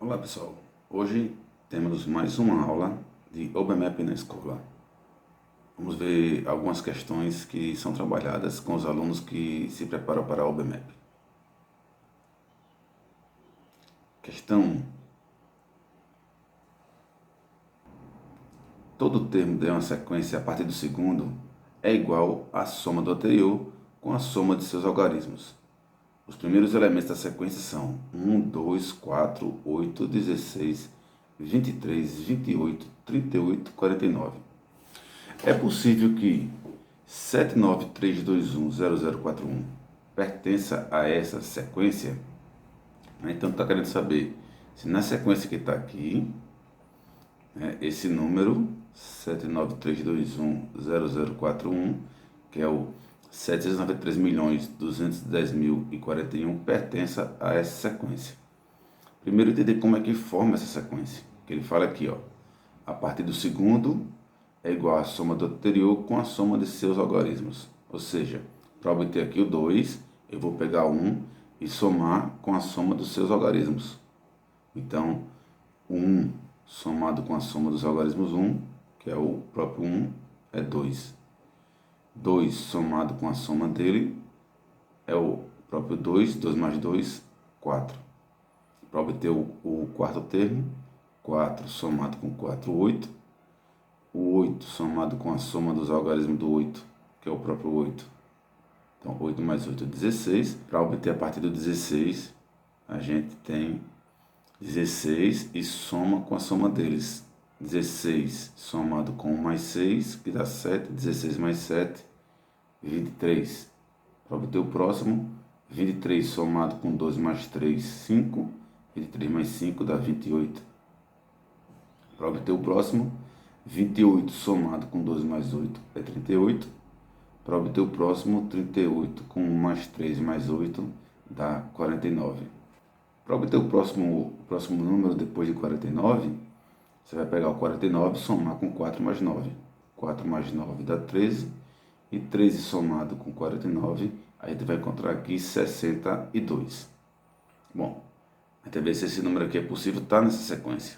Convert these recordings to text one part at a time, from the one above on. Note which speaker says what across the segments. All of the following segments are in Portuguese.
Speaker 1: Olá pessoal, hoje temos mais uma aula de OBMAP na escola. Vamos ver algumas questões que são trabalhadas com os alunos que se preparam para a OBMAP. Questão 1. Todo termo de uma sequência a partir do segundo é igual à soma do anterior com a soma de seus algarismos. Os primeiros elementos da sequência são 1, 2, 4, 8, 16, 23, 28, 38, 49. É possível que 793210041 pertença a essa sequência? Então está querendo saber se na sequência que está aqui, esse número 793210041, que é o 793.210.041, pertença a essa sequência. Primeiro entender como é que forma essa sequência, que ele fala aqui, a partir do segundo é igual à soma do anterior com a soma de seus algarismos. Ou seja, para obter aqui o 2, eu vou pegar 1 e somar com a soma dos seus algarismos. Então, o 1 somado com a soma dos algarismos 1, que é o próprio 1, é 2. 2 somado com a soma dele é o próprio 2, 2 mais 2, 4. Para obter o quarto termo, 4 somado com 4, 8. O 8 somado com a soma dos algarismos do 8, que é o próprio 8. Então, 8 mais 8 é 16. Para obter a partir do 16, a gente tem 16 e soma com a soma deles. 16 somado com 1 mais 6, que dá 7. 16 mais 7, 23. Para obter o próximo, 23 somado com 12 mais 3, 5. 23 mais 5 dá 28. Para obter o próximo, 28 somado com 12 mais 8 é 38. Para obter o próximo, 38 com 1 mais 3 mais 8 dá 49. Para obter o próximo número depois de 49, você vai pegar o 49 e somar com 4 mais 9. 4 mais 9 dá 13. E 13 somado com 49, a gente vai encontrar aqui 62. Bom, a gente vai ver se esse número aqui é possível estar nessa sequência.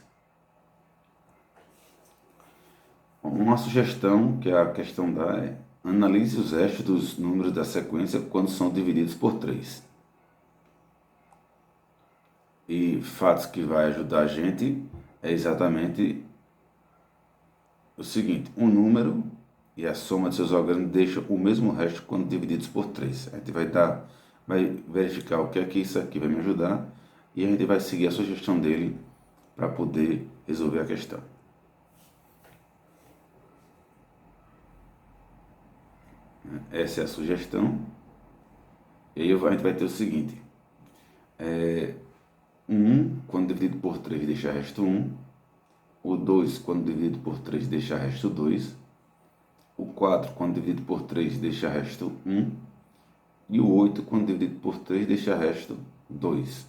Speaker 1: Uma sugestão que a questão dá é: analise os restos dos números da sequência quando são divididos por 3. E fatos que vai ajudar a gente é exatamente o seguinte: um número e a soma de seus algarismos deixa o mesmo resto quando divididos por 3. A gente vai verificar o que é que isso aqui vai me ajudar e a gente vai seguir a sugestão dele para poder resolver a questão. Essa é a sugestão. E aí a gente vai ter o seguinte: 1 quando dividido por 3 deixa resto 1. O 2 quando dividido por 3 deixa resto 2. O 4 quando dividido por 3 deixa resto 1. E o 8 quando dividido por 3 deixa resto 2.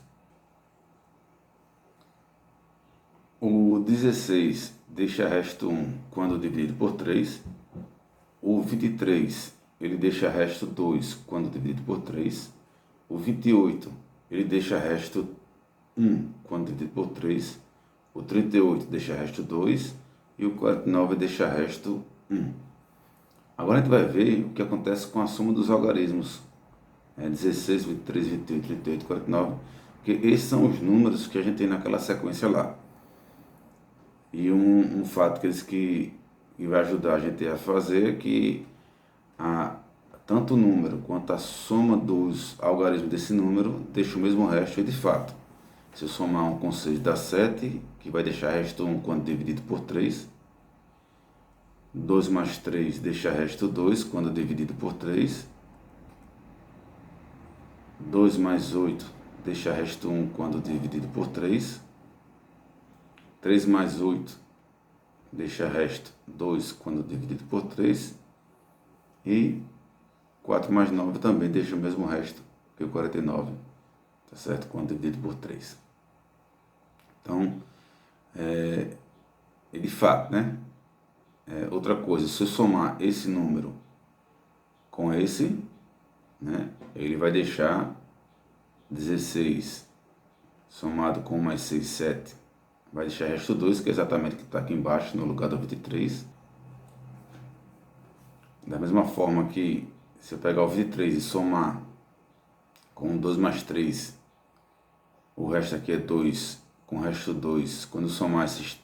Speaker 1: O 16 deixa resto 1 quando dividido por 3. O 23 ele deixa resto 2 quando dividido por 3. O 28 ele deixa resto 1 quando dividido por 3. O 38 deixa resto 2. E o 49 deixa resto 1. Agora a gente vai ver o que acontece com a soma dos algarismos. 16, 23, 28, 38, 49. Porque esses são os números que a gente tem naquela sequência lá. E um fato que vai ajudar a gente a fazer é que tanto o número quanto a soma dos algarismos desse número deixa o mesmo resto. E de fato, se eu somar 1 com 6 dá 7, que vai deixar resto 1 quando dividido por 3. 2 mais 3 deixa resto 2 quando dividido por 3. 2 mais 8 deixa resto 1 quando dividido por 3. 3 mais 8 deixa resto 2 quando dividido por 3. E 4 mais 9 também deixa o mesmo resto que o 49, tá certo? Quando dividido por 3. Então, de fato, né? Outra coisa, se eu somar esse número com esse, né? Ele vai deixar 16 somado com 1 mais 6, 7, vai deixar resto 2, que é exatamente o que está aqui embaixo, no lugar do 23. Da mesma forma que, se eu pegar o 23 e somar com 2 mais 3, o resto aqui é 2, com o resto 2. Quando eu somar esses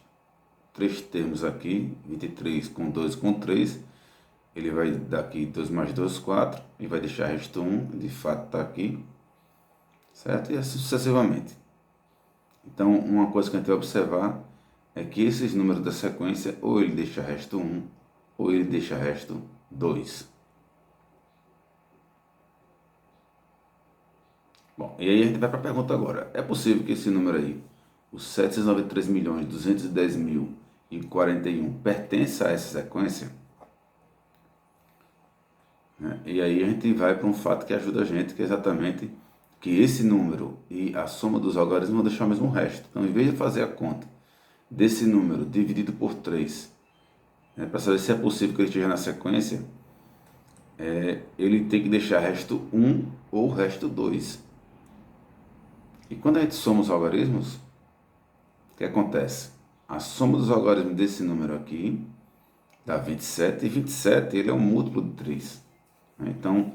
Speaker 1: três termos aqui, 23 com 2 com 3, ele vai dar aqui 2 mais 2, 4, e vai deixar resto 1, de fato está aqui, certo? E assim sucessivamente. Então, uma coisa que a gente vai observar é que esses números da sequência, ou ele deixa resto 1, ou ele deixa resto 2. Bom, e aí a gente vai para a pergunta agora. É possível que esse número aí, os 793.210.041, pertença a essa sequência? E aí a gente vai para um fato que ajuda a gente, que é exatamente que esse número e a soma dos algarismos vão deixar o mesmo resto. Então, em vez de fazer a conta desse número dividido por 3, para saber se é possível que ele esteja na sequência, ele tem que deixar resto 1 ou resto 2. E quando a gente soma os algarismos, o que acontece? A soma dos algarismos desse número aqui dá 27, e 27 ele é um múltiplo de 3. Então,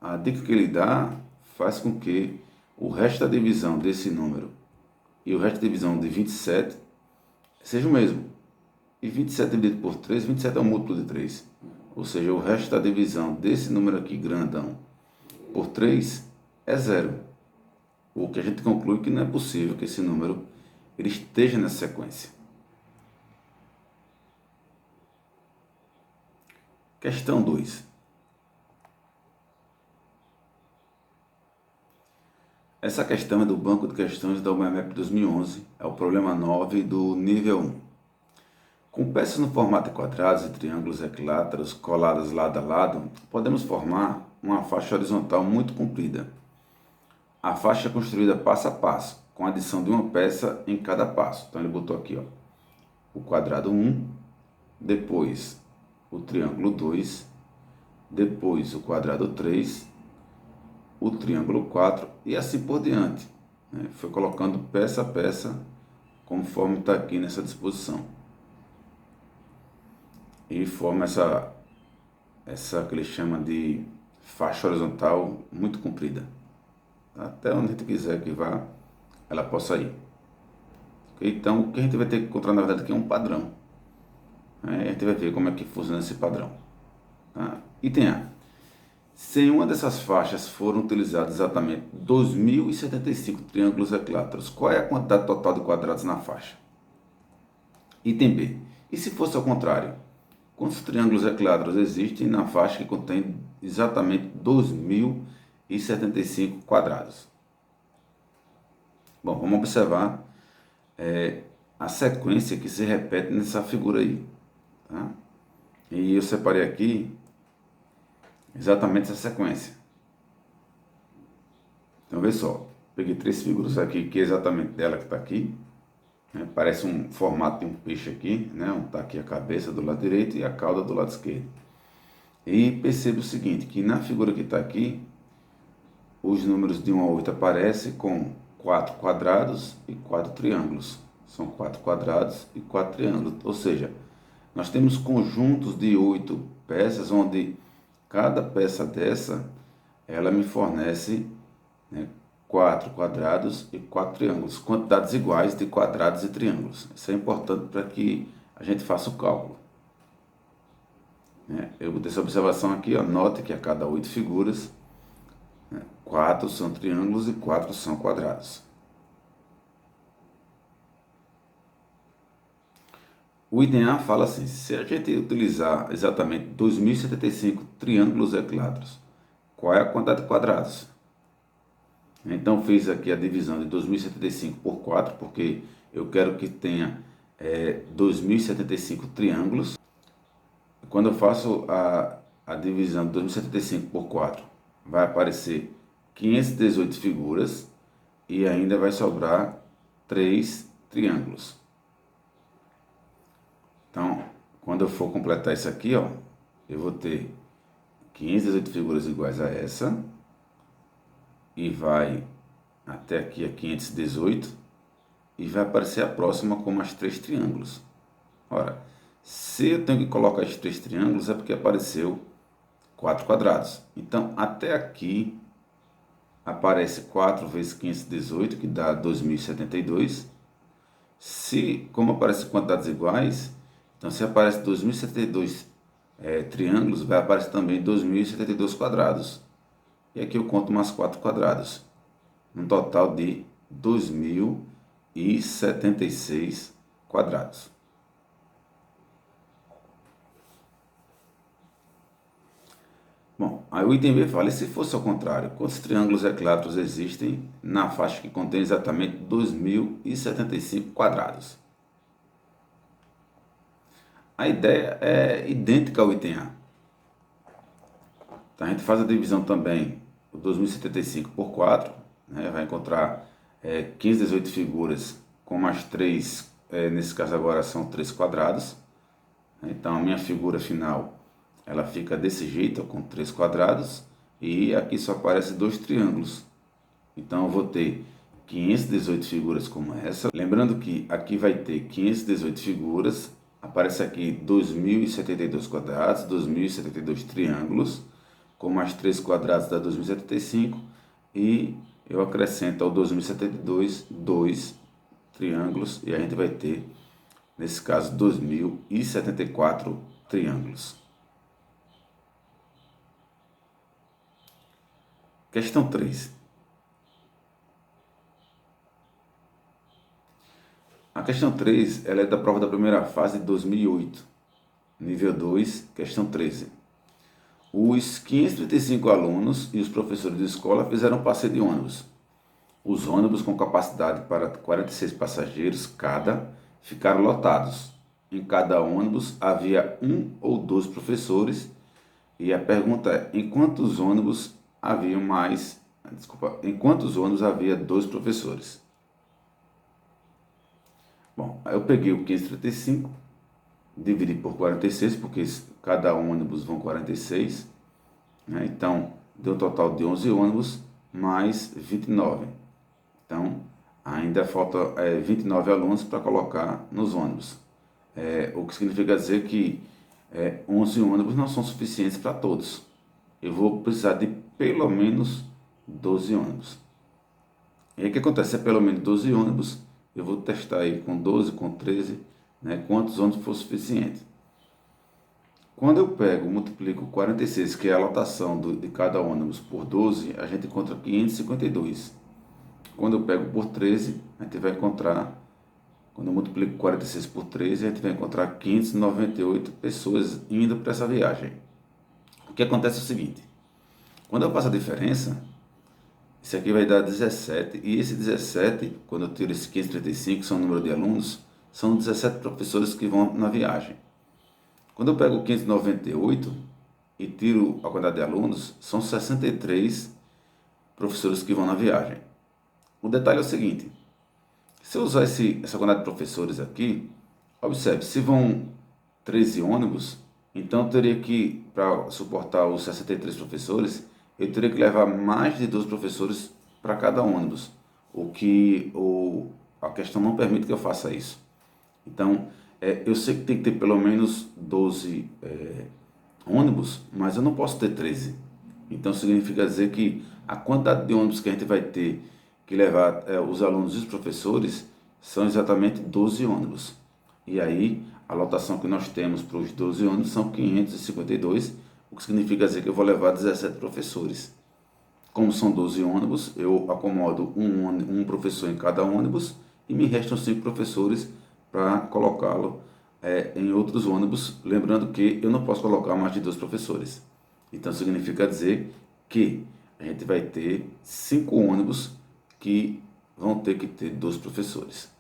Speaker 1: a dica que ele dá faz com que o resto da divisão desse número e o resto da divisão de 27 seja o mesmo. E 27 dividido por 3, 27 é um múltiplo de 3. Ou seja, o resto da divisão desse número aqui grandão por 3 é 0. O que a gente conclui que não é possível que esse número ele esteja nessa sequência. Questão 2. Essa questão é do banco de questões da UEMEP 2011, é o problema 9 do nível 1. Com peças no formato de quadrados e triângulos equiláteros coladas lado a lado, podemos formar uma faixa horizontal muito comprida. A faixa é construída passo a passo, com a adição de uma peça em cada passo. Então ele botou aqui, o quadrado 1, depois o triângulo 2, depois o quadrado 3, o triângulo 4 e assim por diante. Foi colocando peça a peça, conforme está aqui nessa disposição. E forma essa que ele chama de faixa horizontal muito comprida. Até onde a gente quiser que vá, ela possa ir. Então, o que a gente vai ter que encontrar, na verdade, aqui é um padrão. A gente vai ver como é que funciona esse padrão. Item A. Se em uma dessas faixas foram utilizados exatamente 2.075 triângulos equiláteros, qual é a quantidade total de quadrados na faixa? Item B. E se fosse ao contrário? Quantos triângulos equiláteros existem na faixa que contém exatamente 2.075 quadrados? Bom, vamos observar a sequência que se repete nessa figura aí. Tá? E eu separei aqui exatamente essa sequência. Então, vê só. Peguei 3 figuras aqui, que é exatamente dela que está aqui. Parece um formato de um peixe aqui, né? Está aqui a cabeça do lado direito e a cauda do lado esquerdo. E perceba o seguinte, que na figura que está aqui, os números de 1 a 8 aparecem com 4 quadrados e 4 triângulos. São 4 quadrados e 4 triângulos. Ou seja, nós temos conjuntos de 8 peças, onde cada peça dessa, ela me fornece 4 quadrados e 4 triângulos, quantidades iguais de quadrados e triângulos. Isso é importante para que a gente faça o cálculo. Eu vou ter essa observação aqui, note que a cada 8 figuras, 4 são triângulos e 4 são quadrados. O item A fala assim, se a gente utilizar exatamente 2.075 triângulos equiláteros, qual é a quantidade de quadrados? Então fiz aqui a divisão de 2.075 por 4, porque eu quero que tenha 2.075 triângulos. Quando eu faço a divisão de 2.075 por 4, vai aparecer 518 figuras e ainda vai sobrar 3 triângulos. Então, quando eu for completar isso aqui, eu vou ter 518 figuras iguais a essa, e vai até aqui é 518, e vai aparecer a próxima com mais 3 triângulos. Ora, se eu tenho que colocar esses 3 triângulos, é porque apareceu 4 quadrados. Então, até aqui aparece 4 vezes 518, que dá 2072. Se, como aparece quantidades iguais, então se aparece 2072 triângulos, vai aparecer também 2072 quadrados. E aqui eu conto mais 4 quadrados, um total de 2076 quadrados. Bom, aí o item B fala, e se fosse ao contrário, quantos triângulos equiláteros existem na faixa que contém exatamente 2075 quadrados? A ideia é idêntica ao item A. Então a gente faz a divisão também, o 2075 por 4, né? Vai encontrar 15, 18 figuras com mais 3, nesse caso agora são 3 quadrados. Então a minha figura final, ela fica desse jeito, com 3 quadrados, e aqui só aparece 2 triângulos. Então eu vou ter 518 figuras como essa. Lembrando que aqui vai ter 518 figuras, aparece aqui 2072 quadrados, 2072 triângulos, com mais 3 quadrados dá 2075, e eu acrescento ao 2072 2 triângulos, e a gente vai ter, nesse caso, 2074 triângulos. Questão 3. A questão 3 ela é da prova da primeira fase de 2008. Nível 2, questão 13. Os 535 alunos e os professores de escola fizeram um passeio de ônibus. Os ônibus com capacidade para 46 passageiros cada ficaram lotados. Em cada ônibus havia um ou dois professores. E a pergunta é, em quantos ônibus havia dois professores? Bom, aí eu peguei o 535, dividi por 46, porque cada ônibus vão 46, né? Então, deu um total de 11 ônibus, mais 29. Então, ainda falta 29 alunos para colocar nos ônibus. O que significa dizer que 11 ônibus não são suficientes para todos. Eu vou precisar de pelo menos 12 ônibus. E aí o que acontece? Se é pelo menos 12 ônibus, eu vou testar aí com 12, com 13, né, quantos ônibus for suficiente. Quando eu pego, multiplico 46, que é a lotação de cada ônibus, por 12, a gente encontra 552. Quando eu pego por 13, a gente vai encontrar, quando eu multiplico 46 por 13, a gente vai encontrar 598 pessoas indo para essa viagem. O que acontece é o seguinte, quando eu faço a diferença, isso aqui vai dar 17, e esse 17, quando eu tiro esse 535, que são o número de alunos, são 17 professores que vão na viagem. Quando eu pego o 598 e tiro a quantidade de alunos, são 63 professores que vão na viagem. O detalhe é o seguinte, se eu usar essa quantidade de professores aqui, observe, se vão 13 ônibus, então eu teria que, para suportar os 63 professores, eu teria que levar mais de 12 professores para cada ônibus, a questão não permite que eu faça isso. Então, eu sei que tem que ter pelo menos 12 ônibus, mas eu não posso ter 13. Então, significa dizer que a quantidade de ônibus que a gente vai ter que levar os alunos e os professores são exatamente 12 ônibus. E aí, a lotação que nós temos para os 12 ônibus são 552, o que significa dizer que eu vou levar 17 professores. Como são 12 ônibus, eu acomodo um professor em cada ônibus e me restam 5 professores para colocá-lo em outros ônibus, lembrando que eu não posso colocar mais de 2 professores. Então significa dizer que a gente vai ter 5 ônibus que vão ter que ter 2 professores.